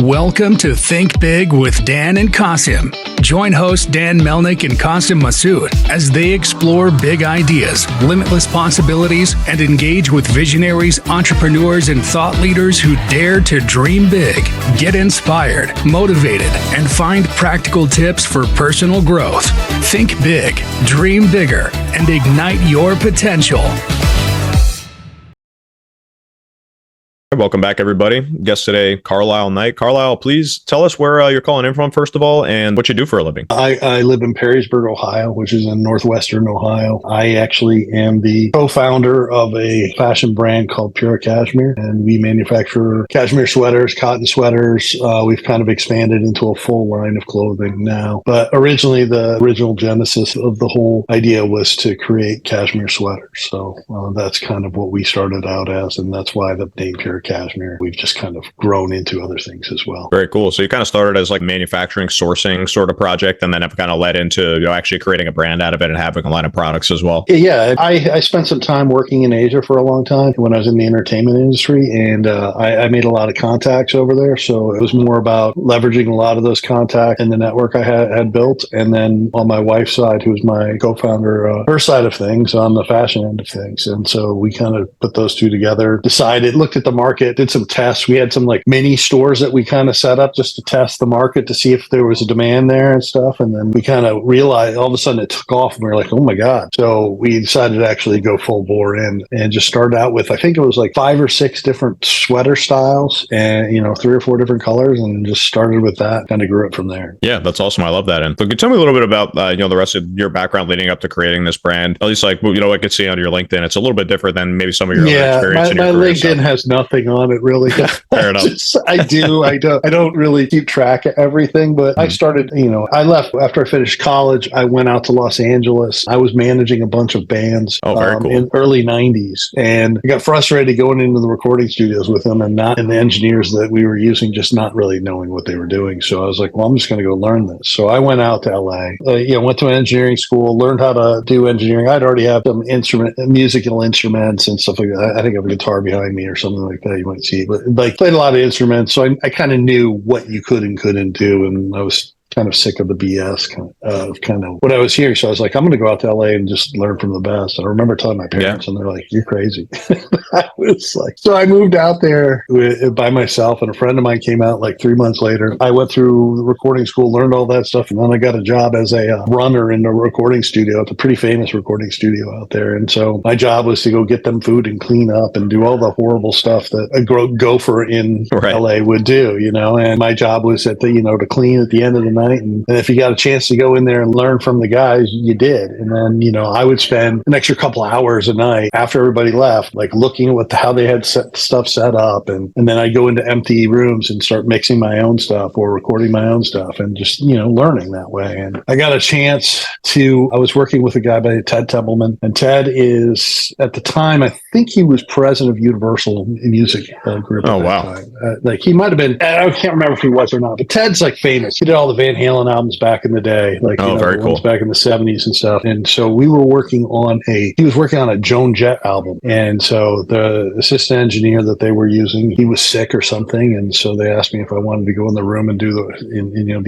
Welcome to Think Big with Dan and Qasim. Join hosts Dan Melnick and Qasim Masood as they explore big ideas, limitless possibilities, and engage with visionaries, entrepreneurs, and thought leaders who dare to dream big, get inspired, motivated, and find practical tips for personal growth. Think big, dream bigger, and ignite your potential. Welcome back, everybody. Guest today, Carlisle Knight. Carlisle, please tell us where you're calling in from, first of all, and what you do for a living. I live in Perrysburg, Ohio, which is in northwestern Ohio. I actually am the co-founder of a fashion brand called Pura Cashmere, and we manufacture cashmere sweaters, cotton sweaters. We've kind of expanded into a full line of clothing now. But originally, the original genesis of the whole idea was to create cashmere sweaters. So that's kind of what we started out as, and that's why the name Pura Cashmere. We've just kind of grown into other things as well. Very cool. So you kind of started as like manufacturing, sourcing sort of project, and then have kind of led into actually creating a brand out of it and having a line of products as well. Yeah, I spent some time working in Asia for a long time when I was in the entertainment industry, and I made a lot of contacts over there. So it was more about leveraging a lot of those contacts and the network I had built. And then on my wife's side, who's my co-founder, her side of things on the fashion end of things. And so we kind of put those two together, decided, looked at the market, did some tests. We had some like mini stores that we kind of set up just to test the market to see if there was a demand there and stuff. And then we kind of realized all of a sudden it took off and we were like, oh my God. So we decided to actually go full bore in and just started out with, I think it was like 5 or 6 different sweater styles and, 3 or 4 different colors, and just started with that, kind of grew it from there. Yeah, that's awesome. I love that. And so can you tell me a little bit about, the rest of your background leading up to creating this brand? At least like, I could see under your LinkedIn, it's a little bit different than maybe some of your other experience in your career. My LinkedIn stuff. has nothing on it really. Fair enough. I don't really keep track of everything, but I started, I left after I finished college. I went out to Los Angeles. I was managing a bunch of bands very cool. in early 90s. And I got frustrated going into the recording studios with them and the engineers that we were using, just not really knowing what they were doing. So I was like, well, I'm just going to go learn this. So I went out to LA, went to an engineering school, learned how to do engineering. I'd already have some musical instruments and stuff like that. I think I have a guitar behind me or something like that. You might see, but like played a lot of instruments. So I kind of knew what you could and couldn't do. And I was kind of sick of the BS of kind of what I was hearing. So I was like, I'm going to go out to LA and just learn from the best. And I remember telling my parents and they're like, you're crazy. I was like, so I moved out there by myself, and a friend of mine came out like 3 months later. I went through the recording school, learned all that stuff. And then I got a job as a runner in a recording studio. It's a pretty famous recording studio out there. And so my job was to go get them food and clean up and do all the horrible stuff that a gopher in LA would do, and my job was to clean at the end of the night. And if you got a chance to go in there and learn from the guys, you did. And then, I would spend an extra couple of hours a night after everybody left, like looking at how they had stuff set up. And then I'd go into empty rooms and start mixing my own stuff or recording my own stuff and just, learning that way. And I got a chance I was working with a guy by Ted Templeman. And Ted is, at the time, I think he was president of Universal Music Group. Oh, wow. Like he might have been, I can't remember if he was or not, but Ted's like famous. He did all the Van Halen albums back in the day, very cool. back in the 70s and stuff. And so we were working on he was working on a Joan Jett album. And so the assistant engineer that they were using, he was sick or something. And so they asked me if I wanted to go in the room and be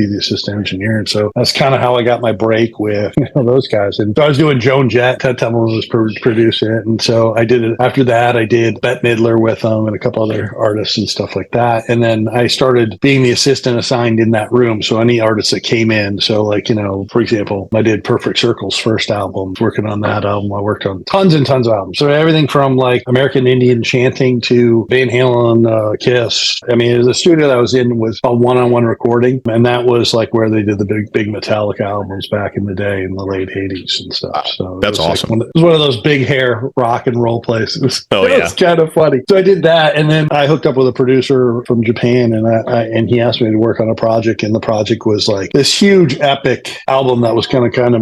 the assistant engineer. And so that's kind of how I got my break with those guys. And so I was doing Joan Jett, Ted Templeman was producing it. And so I did it. After that, I did Bette Midler with them and a couple other artists and stuff like that. And then I started being the assistant assigned in that room. So any artists that came in. So like, for example, I did Perfect Circle's first album, working on that album. I worked on tons and tons of albums. So everything from like American Indian chanting to Van Halen, Kiss. I mean, the studio that I was in was a one-on-one recording. And that was like where they did the big Metallica albums back in the day in the late 80s and stuff. So that's awesome. It was one of those big hair rock and roll places. Oh, yeah. It's kind of funny. So I did that. And then I hooked up with a producer from Japan and he asked me to work on a project. And the project was like this huge epic album that was kind of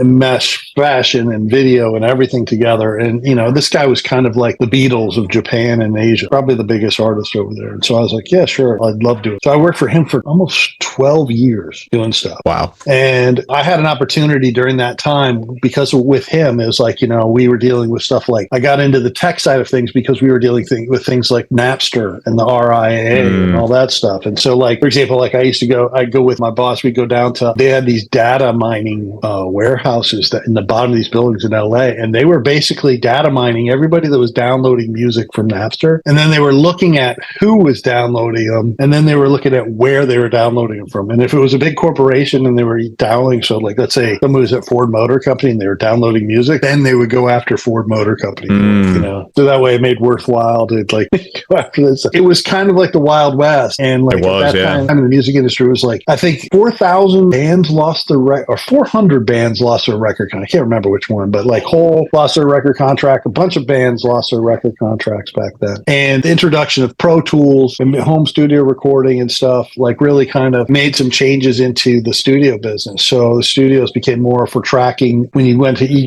mesh fashion and video and everything together. And, this guy was kind of like the Beatles of Japan and Asia, probably the biggest artist over there. And so I was like, yeah, sure, I'd love to. So I worked for him for almost 12 years doing stuff. Wow. And I had an opportunity during that time because with him, it was like, we were dealing with stuff like, I got into the tech side of things because we were dealing with things like Napster and the RIA and all that stuff. And so, like, for example, like I'd go with my boss, we'd go down to, they had these data mining warehouses that in the bottom of these buildings in LA. And they were basically data mining everybody that was downloading music from Napster. And then they were looking at who was downloading them. And then they were looking at where they were downloading them from. And if it was a big corporation and they were downloading, so like, let's say someone was at Ford Motor Company and they were downloading music, then they would go after Ford Motor Company, So that way it made worthwhile to like go after this. It was kind of like the Wild West. And like at that time in the music industry was like, I think 4,000 bands lost their or 400 bands lost their record contract. I can't remember which one, but like Hole lost their record contract. A bunch of bands lost their record contracts back then. And the introduction of Pro Tools and home studio recording and stuff like really kind of made some changes into the studio business. So the studios became more for tracking. When you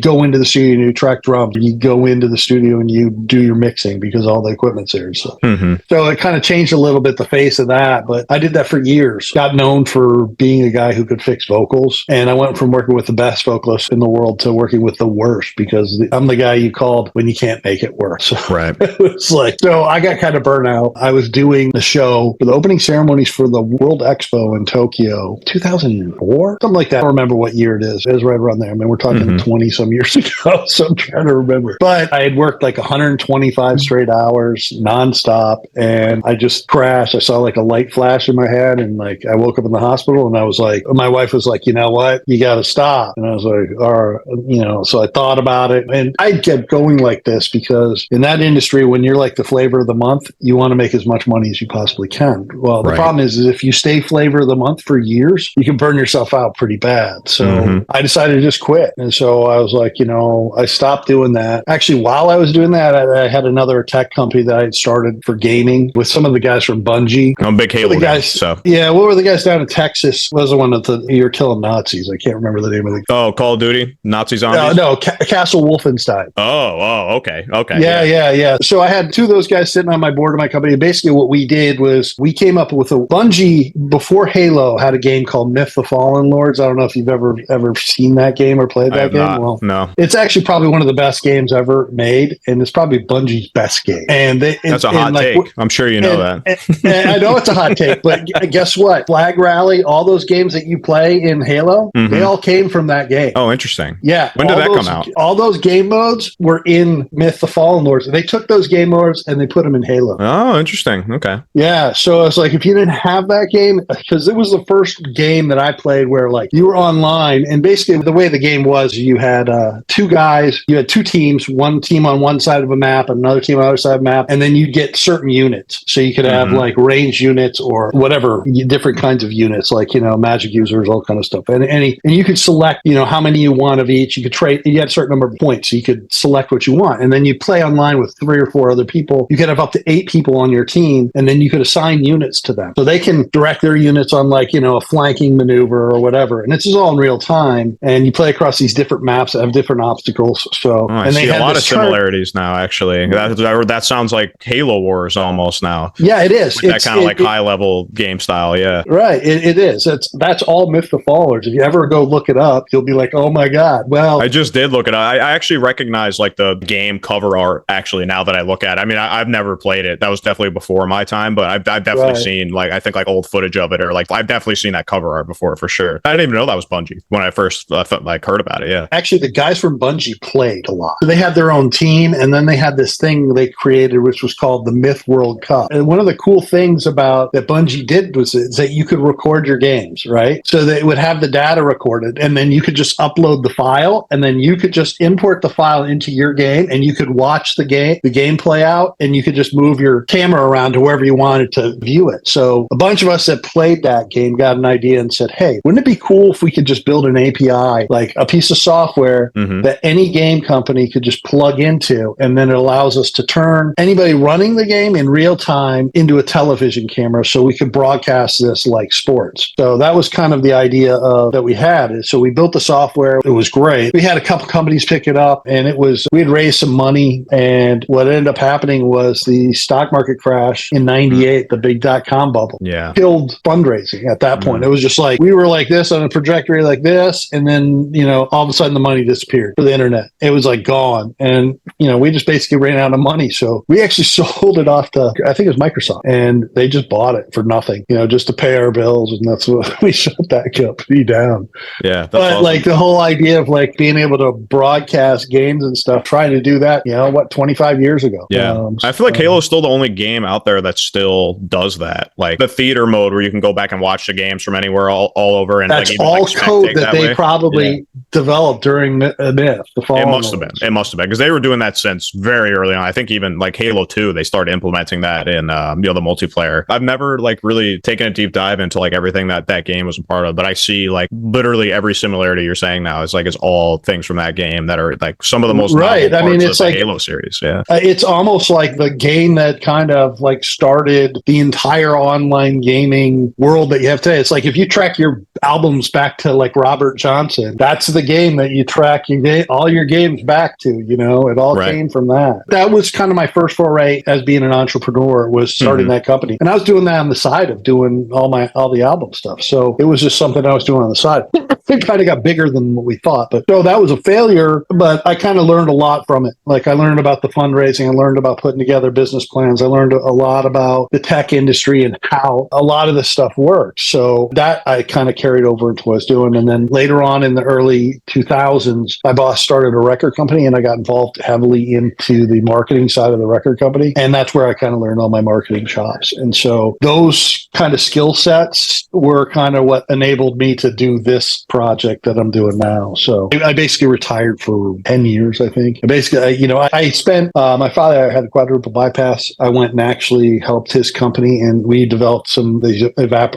go into the studio and you track drums, you go into the studio and you do your mixing because all the equipment's there. So it kind of changed a little bit the face of that, but I did that for years. Got known for being a guy who could fix vocals. And I went from working with the best vocalists in the world to working with the worst because I'm the guy you called when you can't make it work. So right. It's like, so I got kind of burnt out. I was doing the show for the opening ceremonies for the World Expo in Tokyo, 2004, something like that. I don't remember what year it is. It was right around there. I mean, we're talking 20 some years ago, so I'm trying to remember. But I had worked like 125 straight hours nonstop, and I just crashed. I saw like a light flash in my head, and like I woke up in the hospital, and I was like, my wife was like, you know what, you got to stop. And I was like, all right, so I thought about it, and I kept going like this because in that industry, when you're like the flavor of the month, you want to make as much money as you possibly can. Well, the problem is if you stay flavor of the month for years, you can burn yourself out pretty bad. So I decided to just quit. And so I was like, I stopped doing that. Actually, while I was doing that, I had another tech company that I had started for gaming with some of the guys from Bungie. I'm a big Halo guy. So yeah, what were the guys down in Texas? What was the one that you're killing Nazis? I can't remember the name of the. Oh, Call of Duty, Nazi zombies. No, Castle Wolfenstein. Okay. Yeah. So I had two of those guys sitting on my board of my company. Basically, what we did was we came up with Bungie before Halo had a game called Myth the Fallen Lords. I don't know if you've ever seen that game or played that game. Not. Well, no. It's actually probably one of the best games ever made, and it's probably Bungie's best game. And that's a hot take. I'm sure you know that. And I know it's a hot take, but guess what? Flag Rally, all those games that you play in Halo, they all came from that game. Oh, interesting. Yeah. When did that come out? All those game modes were in Myth the Fallen Lords. They took those game modes and they put them in Halo. Oh, interesting. Okay. Yeah. So I was like, if you didn't have that game, because it was the first game that I played where like you were online, and basically the way the game was, you had two guys, you had two teams, one team on one side of a map, another team on the other side of the map, and then you get certain units. So you could have like range units or whatever, different kinds of units, like, magic users, all kind of stuff. And you could select, how many you want of each. You could trade, you had a certain number of points, so you could select what you want. And then you play online with 3 or 4 other people. You could have up to 8 people on your team, and then you could assign units to them. So they can direct their units on like, a flanking maneuver or whatever. And this is all in real time. And you play across these different maps that have different obstacles. So I see a lot of similarities now, actually. That sounds like Halo Wars almost now. Yeah, it is. That kind of like high level game style. Yeah. Right. It is. That's all Myth the Fallers. If you ever go look it up, you'll be like, oh my God. Well, I just did look it up. I actually recognize like the game cover art actually now that I look at it. I mean, I've never played it. That was definitely before my time, but I've definitely seen like, I think like old footage of it, or like I've definitely seen that cover art before for sure. I didn't even know that was Bungie when I first heard about it. Yeah. Actually, the guys from Bungie played a lot. They had their own team, and then they had this thing they created, which was called the Myth World Cup. And one of the cool things about that Bungie did was that you could record your games, right? So they would have the data recorded, and then you could just upload the file, and then you could just import the file into your game, and you could watch the game play out, and you could just move your camera around to wherever you wanted to view it. So a bunch of us that played that game got an idea and said, hey, wouldn't it be cool if we could just build an API, like a piece of software that any game company could just plug into, and then it allows us to turn anybody running the game in real time into a television camera, so we could broadcast this like sports. So that was kind of the idea that we had. So we built the software. It was great. We had a couple companies pick it up, and we had raised some money And what ended up happening was the stock market crash in 98, the big .com bubble, killed fundraising at that point. It was just like, we were like this on a trajectory like this. And then, all of a sudden the money disappeared for the internet. It was like gone. And, we just basically ran out of money. So we actually sold it off to, I think it was Microsoft, and they just bought it for nothing, just to pay our bills. And that's what we shut that company down. Yeah. But awesome. like the whole idea of like being able to broadcast games and stuff, trying to do that, 25 years ago. Yeah. I feel like Halo is still the only game out there that still does that. Like the theater mode where you can go back and watch the games from anywhere all over. And that's like, even, all like, code that they probably developed during Myth. It must have been because they were doing that since very early on. I think even like Halo 2, they started implementing that in the multiplayer. I've never like really taken a deep dive into like everything that game was a part of, but I see like literally every similarity you're saying now is like it's all things from that game that are like some of the most right. I mean, it's of like the Halo series. Yeah, it's almost like the game that kind of like started the entire online gaming world that you have today. It's like if you track your albums back to like Robert Johnson, that's the game that you track all your games back to. It all came from that. That was kind of my first foray as being an entrepreneur, was starting that company, and I was doing that on the side of doing all the album stuff. So it was just something I was doing on the side. It kind of got bigger than what we thought, but so that was a failure. But I kind of learned a lot from it. Like I learned about the fundraising, I learned about putting together business plans, I learned a lot about the tech industry and how a lot of this stuff works. So that I kind of carried over into what I was doing. And then later on in the early 2000s, my boss started a record company, and I got involved heavily into the marketing side of the record company. And that's where I kind of learned all my marketing chops. And so those kind of skill sets were kind of what enabled me to do this project that I'm doing now. So I basically retired for 10 years, I think. Basically, I spent, my father had a quadruple bypass. I went and actually helped his company, and we developed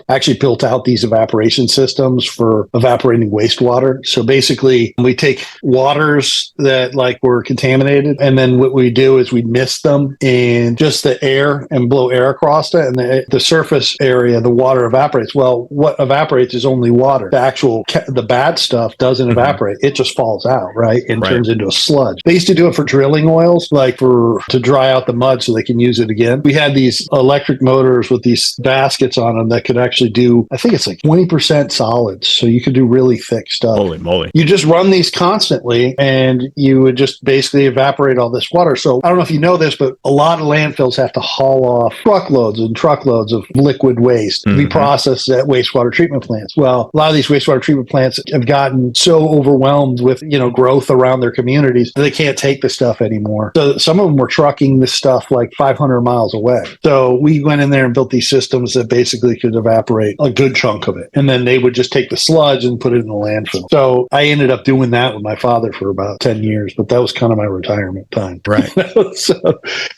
actually built out these evaporation systems for evaporating wastewater. So basically, we take waters that like were contaminated, and then what we do is we mist them in just the air and blow air across it, and the surface area, the water evaporates. Well, what evaporates is only water. The bad stuff doesn't evaporate. It just falls out, right? And turns into a sludge. They used to do it for drilling oils, like to dry out the mud so they can use it again. We had these electric motors with these baskets on them that could actually do, I think it's like 20% solids. So you could do really thick stuff. Holy moly. You just run these constantly, and you would just basically evaporate all this water. So I don't know if you know this, but a lot of landfills have to haul off truckloads and truckloads of liquid waste to be processed at wastewater treatment plants. Well, a lot of these wastewater treatment plants have gotten so overwhelmed with, growth around their communities that they can't take the stuff anymore. So some of them were trucking this stuff like 500 miles away. So we went in there and built these systems that basically could evaporate a good chunk of it. And then they would just take the sludge and put it in the landfill. So I ended up doing that with my father for about 10 years, but that was kind of my retirement time. Right.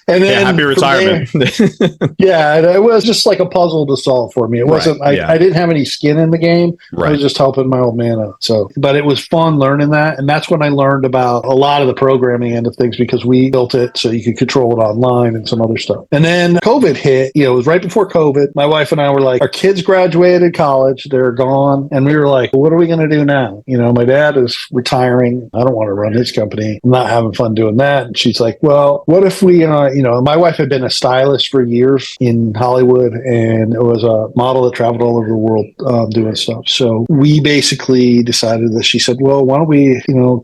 And then happy retirement. It was just like a puzzle to solve for me. It wasn't, I didn't have any skin in the game. I was just helping my old man out. So, but it was fun learning that. And that's when I learned about a lot of the programming end of things, because we built it so you could control it online and some other stuff. And then COVID hit, it was right before COVID. My wife and I were like, our kids graduated college, they're gone. And we were like, well, what are we going to do now? My dad is retiring. I don't want to run his company. I'm not having fun doing that. And she's like, well, what if we, my wife had been a stylist for years in Hollywood, and it was a model that traveled all over the world doing stuff. So we basically decided that she said, well, why don't we,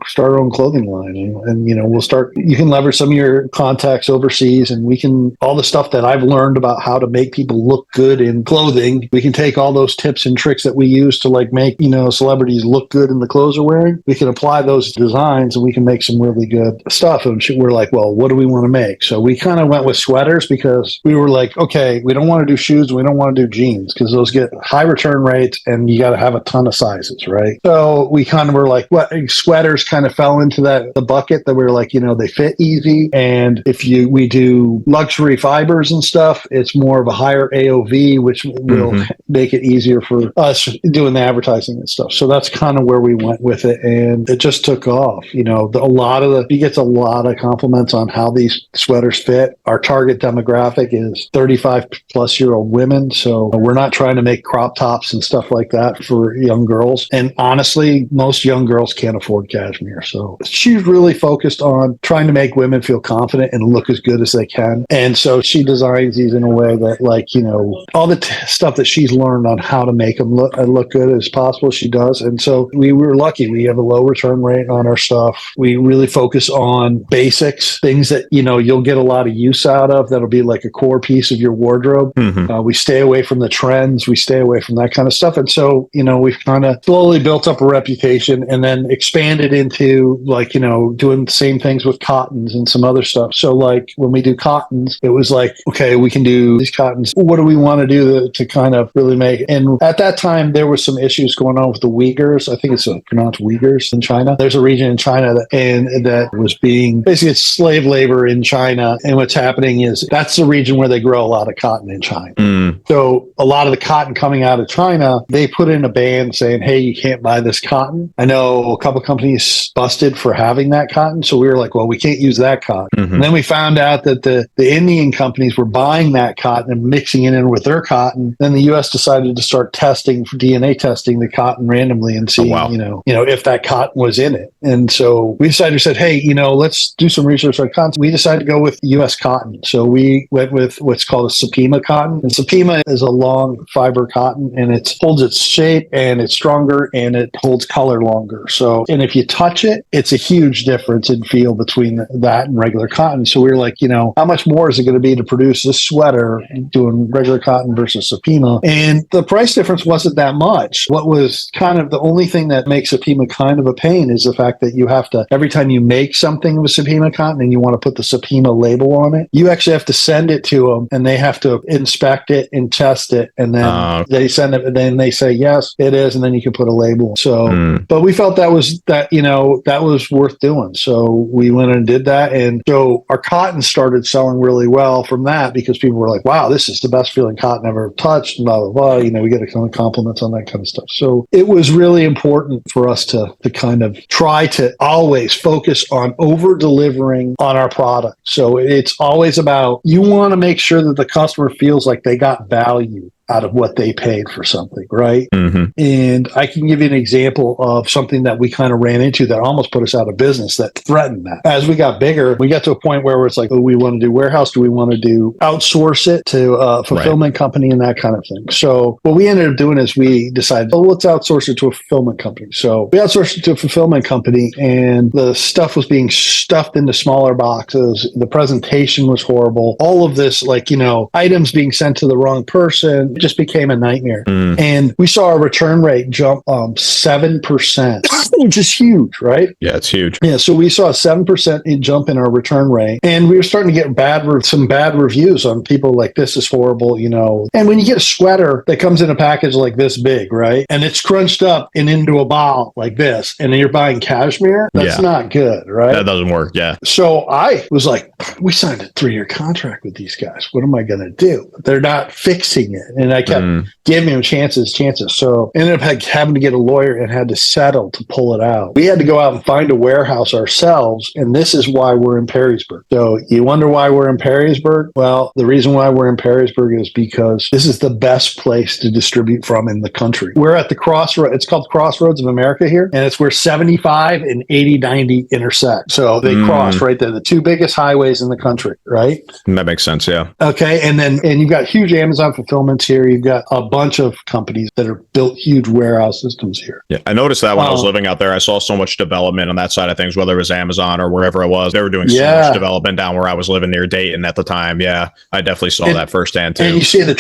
start our own clothing line, and we'll start, you can leverage some of your contacts overseas, and we can, all the stuff that I've learned about how to make people look good in clothing, we can take all those tips and tricks that we use to like make, celebrities look good in the clothes they're wearing. We can apply those designs, and we can make some really good stuff. And we're like, well, what do we want to make? So we kind of went with sweaters, because we were like, okay, we don't want to do shoes, we don't want to do jeans, because those get high return rates, and you got to have a ton of sizes, right? So we kind of were like, what, sweaters kind of fell into the bucket that we were like, they fit easy. And if we do luxury fibers and stuff, it's more of a higher AOV, which will make it easier for us doing the advertising and stuff. So that's kind of where we went with it, and it just took off. He gets a lot of compliments on how these sweaters fit. Our target demographic is 35 plus year old women, so we're not trying to make crop tops and stuff like that for young girls. And honestly, most young girls can't afford cashmere, so she's really focused on trying to make women feel confident and look as good as they can. And so she designs these in a way that, all the stuff that she's learned on how to make them look good as possible, she does. And so we were lucky. We have a low return rate on our stuff. We really focus on basics, things that, you'll get a lot of use out of. That'll be like a core piece of your wardrobe. We stay away from the trends. We stay away from that kind of stuff. And so, we've kind of slowly built up a reputation and then expanded into doing the same things with cottons and some other stuff. So when we do cottons, it was like, okay, we can do these cottons. What do we want to do to kind of really make? And at that time, there were some issues going on with the Uyghurs. I think it's pronounced Uyghurs in China. There's a region in China that was being basically it's slave labor in China. And what's happening is that's the region where they grow a lot of cotton in China. So a lot of the cotton coming out of China, they put in a ban saying, hey, you can't buy this cotton. I know a couple companies busted for having that cotton. So we were like, well, we can't use that cotton. And then we found out that the Indian companies were buying that cotton and mixing it in with their cotton. Then the U.S. decided to start testing for DNA testing the cotton randomly and see, if that cotton was in it. And so we said, hey, let's do some research on cotton. We decided to go with U.S. cotton. So we went with what's called a Supima cotton. And Supima is a long fiber cotton, and it holds its shape and it's stronger and it holds color longer. So, and if you touch it, it's a huge difference in feel between that and regular cotton. So we were like, how much more is it going to be to produce this sweater doing regular cotton versus Supima? And the price difference wasn't that much. What was kind of the only thing that makes Supima kind of a pain is the fact that you have to, every time you make something with Supima cotton and you want to put the Supima label on it, you actually have to send it to them and they have to inspect it and test it. And then they send it and then they say, yes, it is. And then you can put a label. So, but we felt that was worth doing. So we went and did that. And so our cotton started selling really well from that because people were like, wow, this is the best feeling cotton I've ever touched, blah, blah, blah. We get a ton of compliments on that kind of stuff. So it was really important for us to kind of try to always focus on over delivering on our product. So it's always about, you want to make sure that the customer feels like they got value out of what they paid for something, right? And I can give you an example of something that we kind of ran into that almost put us out of business that threatened that. As we got bigger, we got to a point where it's like, oh, we want to do warehouse? Do we want to do outsource it to a fulfillment company and that kind of thing? So what we ended up doing is we decided, oh, let's outsource it to a fulfillment company. So we outsourced it to a fulfillment company and the stuff was being stuffed into smaller boxes. The presentation was horrible. All of this, items being sent to the wrong person, just became a nightmare. And we saw our return rate jump 7%, which is huge, right? Yeah, it's huge. Yeah, so we saw a 7% jump in our return rate. And we were starting to get some bad reviews on people like, this is horrible, And when you get a sweater that comes in a package like this big, right? And it's crunched up and into a ball like this, and then you're buying cashmere, that's not good, right? That doesn't work, yeah. So I was like, we signed a 3-year contract with these guys. What am I going to do? They're not fixing it. And I kept giving them chances. So I ended up having to get a lawyer and had to settle to pull it out. We had to go out and find a warehouse ourselves. And this is why we're in Perrysburg. So you wonder why we're in Perrysburg? Well, the reason why we're in Perrysburg is because this is the best place to distribute from in the country. We're at the crossroads. It's called Crossroads of America here. And it's where 75 and 80-90 intersect. So they cross right there, the two biggest highways in the country, right? That makes sense, yeah. Okay. And you've got huge Amazon fulfillments here. You've got a bunch of companies that are built huge warehouse systems here. Yeah, I noticed that when I was living out there, I saw so much development on that side of things, whether it was Amazon or wherever it was. They were doing so much development down where I was living near Dayton at the time. Yeah, I definitely saw that firsthand too. And you see the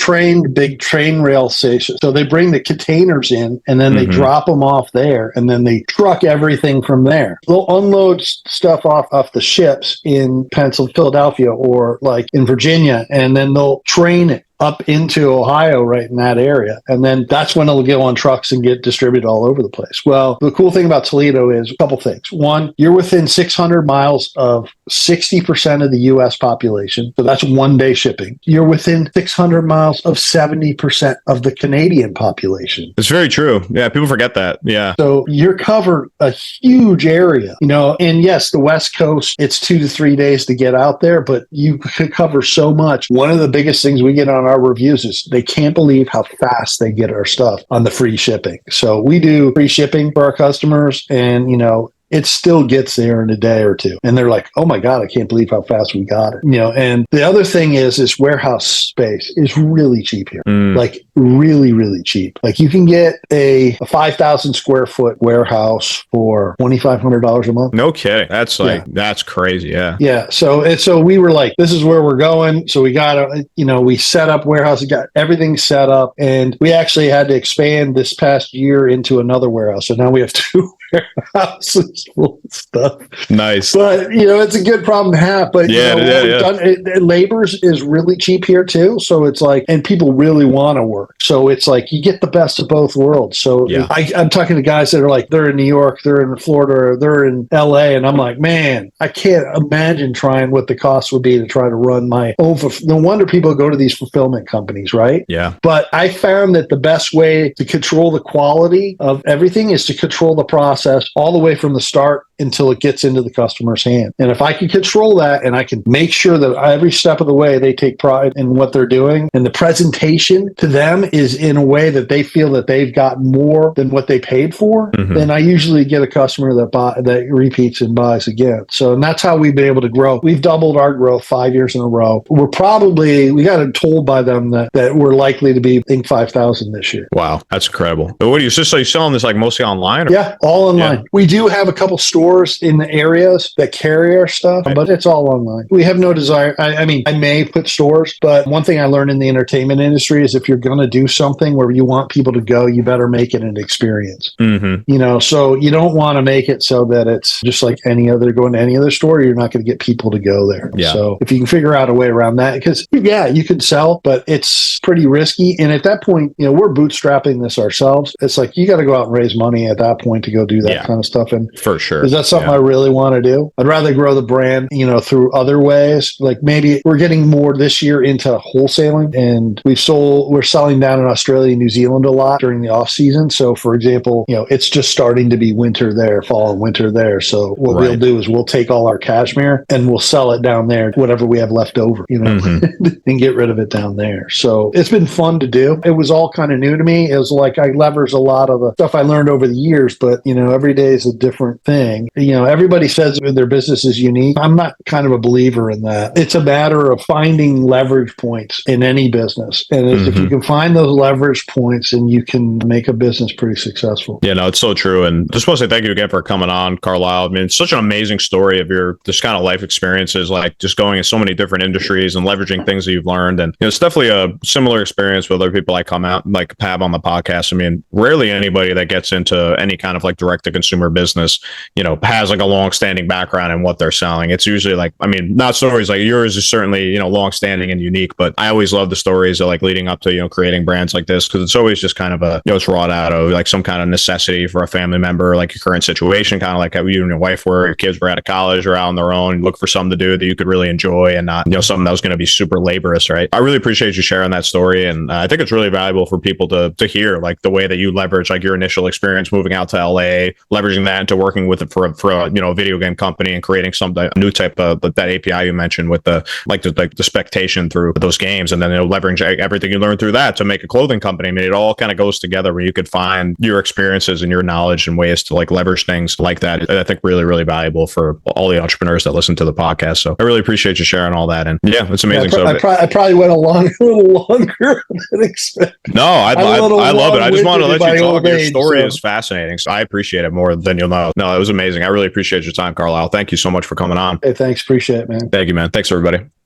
big train rail station. So they bring the containers in and then they drop them off there and then they truck everything from there. They'll unload stuff off the ships in Philadelphia or like in Virginia, and then they'll train it up into Ohio, right in that area. And then that's when it'll go on trucks and get distributed all over the place. Well, the cool thing about Toledo is a couple things. One, you're within 600 miles of 60% of the U.S. population. So that's one day shipping. You're within 600 miles of 70% of the Canadian population. It's very true. Yeah, people forget that. Yeah. So you're covered a huge area, and yes, the West Coast, it's 2 to 3 days to get out there, but you could cover so much. One of the biggest things we get on our reviews is they can't believe how fast they get our stuff on the free shipping. So we do free shipping for our customers, and it still gets there in a day or two. And they're like, oh my God, I can't believe how fast we got it. And the other thing is this warehouse space is really cheap here. Like really, really cheap. Like you can get a 5,000 square foot warehouse for $2,500 a month. No kidding. That's that's crazy. Yeah. Yeah. So we were like, this is where we're going. So we got we set up warehouse, got everything set up, and we actually had to expand this past year into another warehouse. So now we have 2 warehouses full of stuff. Nice. But it's a good problem to have. But labor is really cheap here too. So it's like, and people really want to work. So it's like you get the best of both worlds. So I'm talking to guys that are like, they're in New York, they're in Florida, or they're in LA, and I'm like, man, I can't imagine trying what the cost would be to try to run my own. No wonder people go to these fulfillment companies, right? Yeah. But I found that the best way to control the quality of everything is to control the process all the way from the start until it gets into the customer's hand. And if I can control that, and I can make sure that every step of the way they take pride in what they're doing, and the presentation to them is in a way that they feel that they've got more than what they paid for, then I usually get a customer that repeats and buys again. So, and that's how we've been able to grow. We've doubled our growth 5 years in a row. We got told by them that we're likely to be, I think, 5,000 this year. Wow, that's incredible. But what are you selling this like mostly online? Or? Yeah, all online. Yeah. We do have a couple stores in the areas that carry our stuff, but it's all online. We have no desire. I mean, I may put stores, but one thing I learned in the entertainment industry is if you're going to do something where you want people to go, you better make it an experience. So you don't want to make it so that it's just like going to any other store. You're not going to get people to go there. Yeah. So if you can figure out a way around that, because you could sell, but it's pretty risky. And at that point, we're bootstrapping this ourselves. It's like, you got to go out and raise money at that point to go do that kind of stuff. And for sure. Is that something I really want to do? I'd rather grow the brand, through other ways. Like maybe we're getting more this year into wholesaling, and we're selling down in Australia and New Zealand a lot during the off season. So for example, it's just starting to be winter there, fall and winter there. So what we'll do is we'll take all our cashmere and we'll sell it down there, whatever we have left over, and get rid of it down there. So it's been fun to do. It was all kind of new to me. It was like I leverage a lot of the stuff I learned over the years, but every day is a different thing. Everybody says their business is unique. I'm not kind of a believer in that. It's a matter of finding leverage points in any business. And if you can find those leverage points, and you can make a business pretty successful. Yeah, no, it's so true. And just want to say thank you again for coming on, Carlisle. I mean, it's such an amazing story of your just kind of life experiences, like just going in so many different industries and leveraging things that you've learned. And it's definitely a similar experience with other people I come out like have on the podcast. I mean, rarely anybody that gets into any kind of like direct to consumer business, has like a long-standing background in what they're selling. It's usually like, I mean, not stories like yours is certainly, long-standing and unique, but I always love the stories of like leading up to, creating brands like this, because it's always just kind of a, it's wrought out of like some kind of necessity for a family member, like your current situation, kind of like how you and your wife were, your kids were out of college or out on their own, look for something to do that you could really enjoy and not, something that was going to be super laborious, right? I really appreciate you sharing that story. And I think it's really valuable for people to hear like the way that you leverage like your initial experience moving out to LA, leveraging that into working with it for a video game company and creating some new type of that API you mentioned with the spectation through those games, and then leverage everything you learned through that to make a clothing company. I mean, it all kind of goes together where you could find your experiences and your knowledge and ways to like leverage things like that. I think really, really valuable for all the entrepreneurs that listen to the podcast. So I really appreciate you sharing all that. And yeah, it's amazing. I probably went a little longer than expected. No, I love it. I just wanted to let you talk. Your story is fascinating. So I appreciate it more than you'll know. No, it was amazing. I really appreciate your time, Carlisle. Thank you so much for coming on. Hey, thanks. Appreciate it, man. Thank you, man. Thanks, everybody.